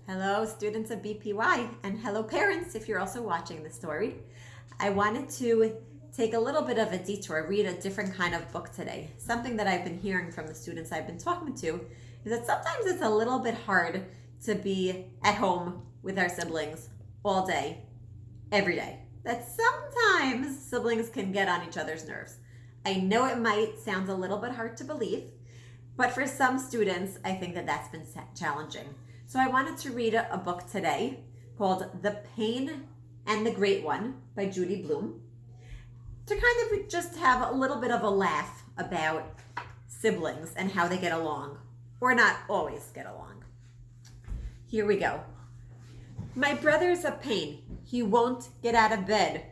Hello, students of BPY, and hello, parents, if you're also watching the story. I wanted to take a little bit of a detour, read a different kind of book today. Something that I've been hearing from the students I've been talking to is that sometimes it's a little bit hard to be at home with our siblings all day, every day. That sometimes siblings can get on each other's nerves. I know it might sound a little bit hard to believe, but for some students, I think that that's been challenging. So I wanted to read a book today called The Pain and the Great One by Judy Blume to kind of just have a little bit of a laugh about siblings and how they get along, or not always get along. Here we go. My brother's a pain. He won't get out of bed.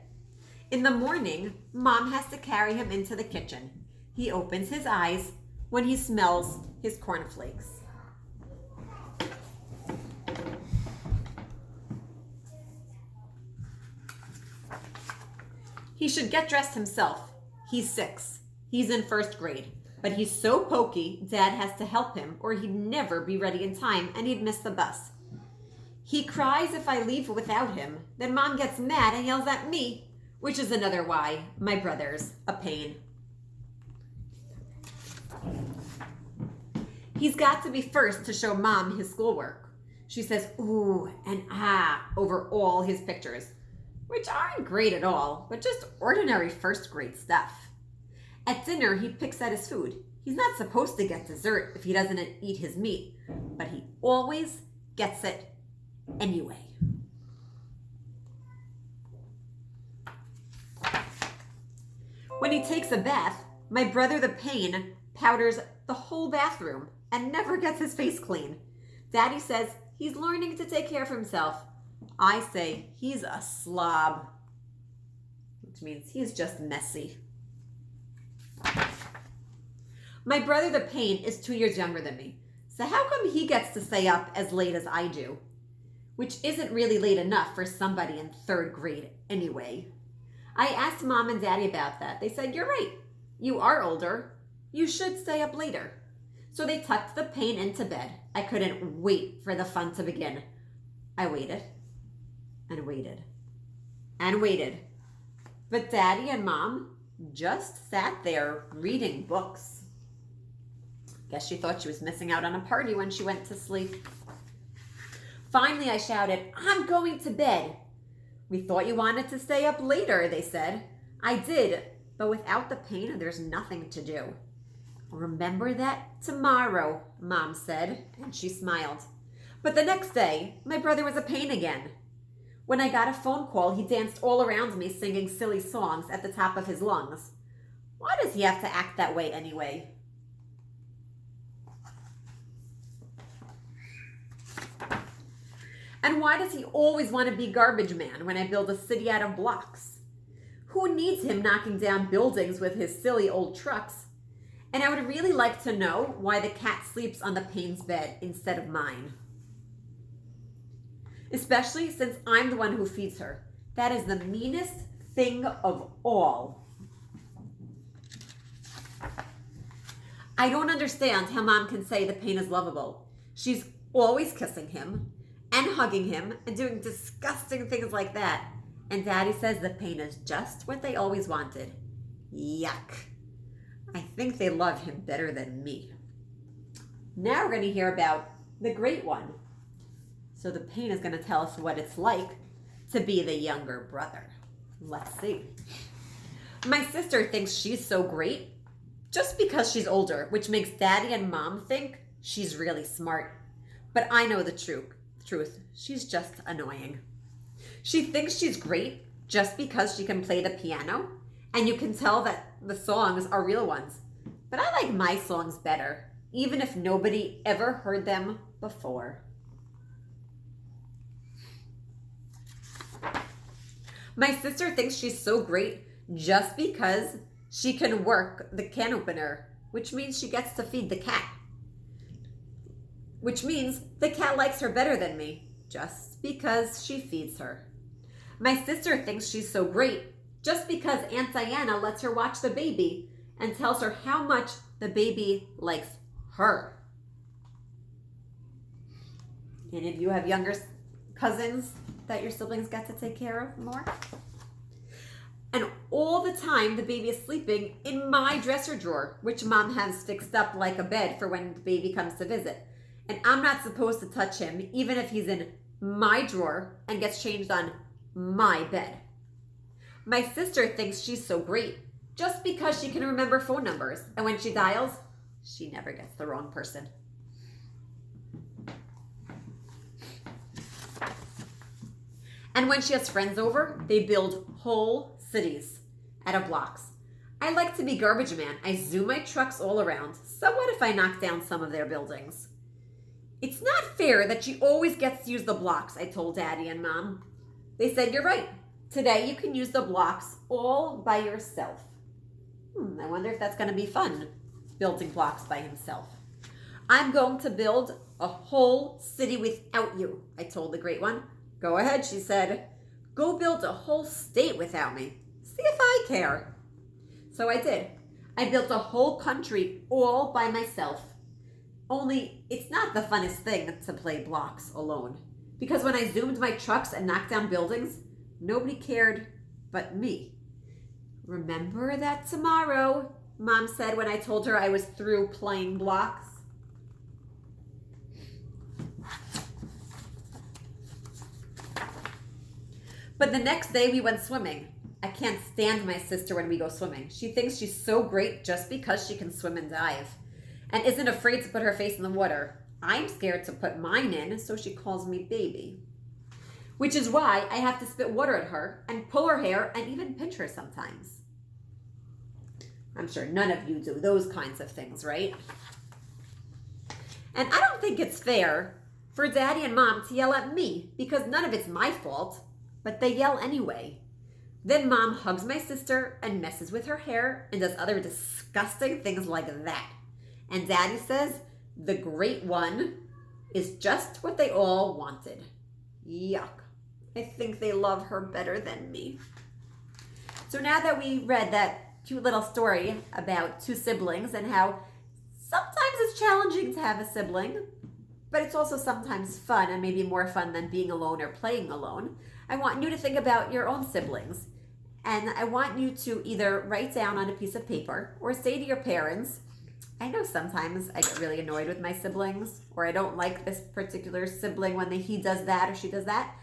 In the morning, Mom has to carry him into the kitchen. He opens his eyes when he smells his cornflakes. He should get dressed himself. He's 6. He's in 1st grade. But he's so pokey, Dad has to help him or he'd never be ready in time and he'd miss the bus. He cries if I leave without him. Then Mom gets mad and yells at me, which is another why my brother's a pain. He's got to be first to show Mom his schoolwork. She says ooh and ah over all his pictures, which aren't great at all, but just ordinary 1st grade stuff. At dinner, he picks at his food. He's not supposed to get dessert if he doesn't eat his meat, but he always gets it anyway. When he takes a bath, my brother the pain powders the whole bathroom and never gets his face clean. Daddy says he's learning to take care of himself. I say he's a slob, which means he's just messy. My brother the pain is 2 years younger than me, so how come he gets to stay up as late as I do? Which isn't really late enough for somebody in 3rd grade anyway. I asked Mom and Daddy about that. They said, you're right. You are older. You should stay up later. So they tucked the pain into bed. I couldn't wait for the fun to begin. I waited and waited and waited. But Daddy and Mom just sat there reading books. Guess she thought she was missing out on a party when she went to sleep. Finally, I shouted, I'm going to bed. We thought you wanted to stay up later, they said. I did, but without the pain, there's nothing to do. Remember that tomorrow, Mom said, and she smiled. But the next day, my brother was a pain again. When I got a phone call, he danced all around me singing silly songs at the top of his lungs. Why does he have to act that way anyway? And why does he always want to be garbage man when I build a city out of blocks? Who needs him knocking down buildings with his silly old trucks? And I would really like to know why the cat sleeps on the pain's bed instead of mine. Especially since I'm the one who feeds her. That is the meanest thing of all. I don't understand how Mom can say the pain is lovable. She's always kissing him and hugging him and doing disgusting things like that. And Daddy says the pain is just what they always wanted. Yuck. I think they love him better than me. Now we're going to hear about the Great One. So the pain is going to tell us what it's like to be the younger brother. Let's see. My sister thinks she's so great just because she's older, which makes Daddy and Mom think she's really smart. But I know the truth. She's just annoying. She thinks she's great just because she can play the piano, and you can tell that the songs are real ones. But I like my songs better, even if nobody ever heard them before. My sister thinks she's so great just because she can work the can opener, which means she gets to feed the cat. Which means the cat likes her better than me, just because she feeds her. My sister thinks she's so great just because Aunt Diana lets her watch the baby and tells her how much the baby likes her. Any of you have younger cousins that your siblings get to take care of more? And all the time, the baby is sleeping in my dresser drawer, which mom has fixed up like a bed for when the baby comes to visit. And I'm not supposed to touch him, even if he's in my drawer and gets changed on my bed. My sister thinks she's so great just because she can remember phone numbers. And when she dials, she never gets the wrong person. And when she has friends over, they build whole cities out of blocks. I like to be garbage man. I zoom my trucks all around. So what if I knock down some of their buildings? It's not fair that she always gets to use the blocks, I told Daddy and Mom. They said, you're right. Today you can use the blocks all by yourself. I wonder if that's going to be fun, building blocks by himself. I'm going to build a whole city without you, I told the great one. Go ahead, she said. Go build a whole state without me. See if I care. So I did. I built a whole country all by myself. Only it's not the funnest thing to play blocks alone. Because when I zoomed my trucks and knocked down buildings, nobody cared but me. Remember that tomorrow, Mom said when I told her I was through playing blocks. But the next day we went swimming. I can't stand my sister when we go swimming. She thinks she's so great just because she can swim and dive and isn't afraid to put her face in the water. I'm scared to put mine in, so she calls me baby. Which is why I have to spit water at her and pull her hair and even pinch her sometimes. I'm sure none of you do those kinds of things, right? And I don't think it's fair for Daddy and Mom to yell at me because none of it's my fault. But they yell anyway. Then Mom hugs my sister and messes with her hair and does other disgusting things like that. And Daddy says the great one is just what they all wanted. Yuck. I think they love her better than me. So now that we read that cute little story about two siblings and how sometimes it's challenging to have a sibling, but it's also sometimes fun and maybe more fun than being alone or playing alone, I want you to think about your own siblings. And I want you to either write down on a piece of paper or say to your parents, I know sometimes I get really annoyed with my siblings, or I don't like this particular sibling when he does that or she does that,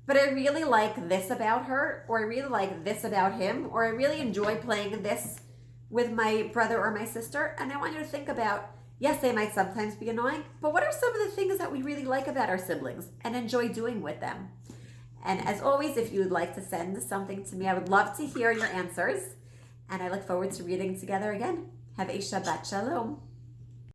but I really like this about her, or I really like this about him, or I really enjoy playing this with my brother or my sister. And I want you to think about, yes, they might sometimes be annoying, but what are some of the things that we really like about our siblings and enjoy doing with them? And as always, if you would like to send something to me, I would love to hear your answers. And I look forward to reading together again. Have a Shabbat Shalom.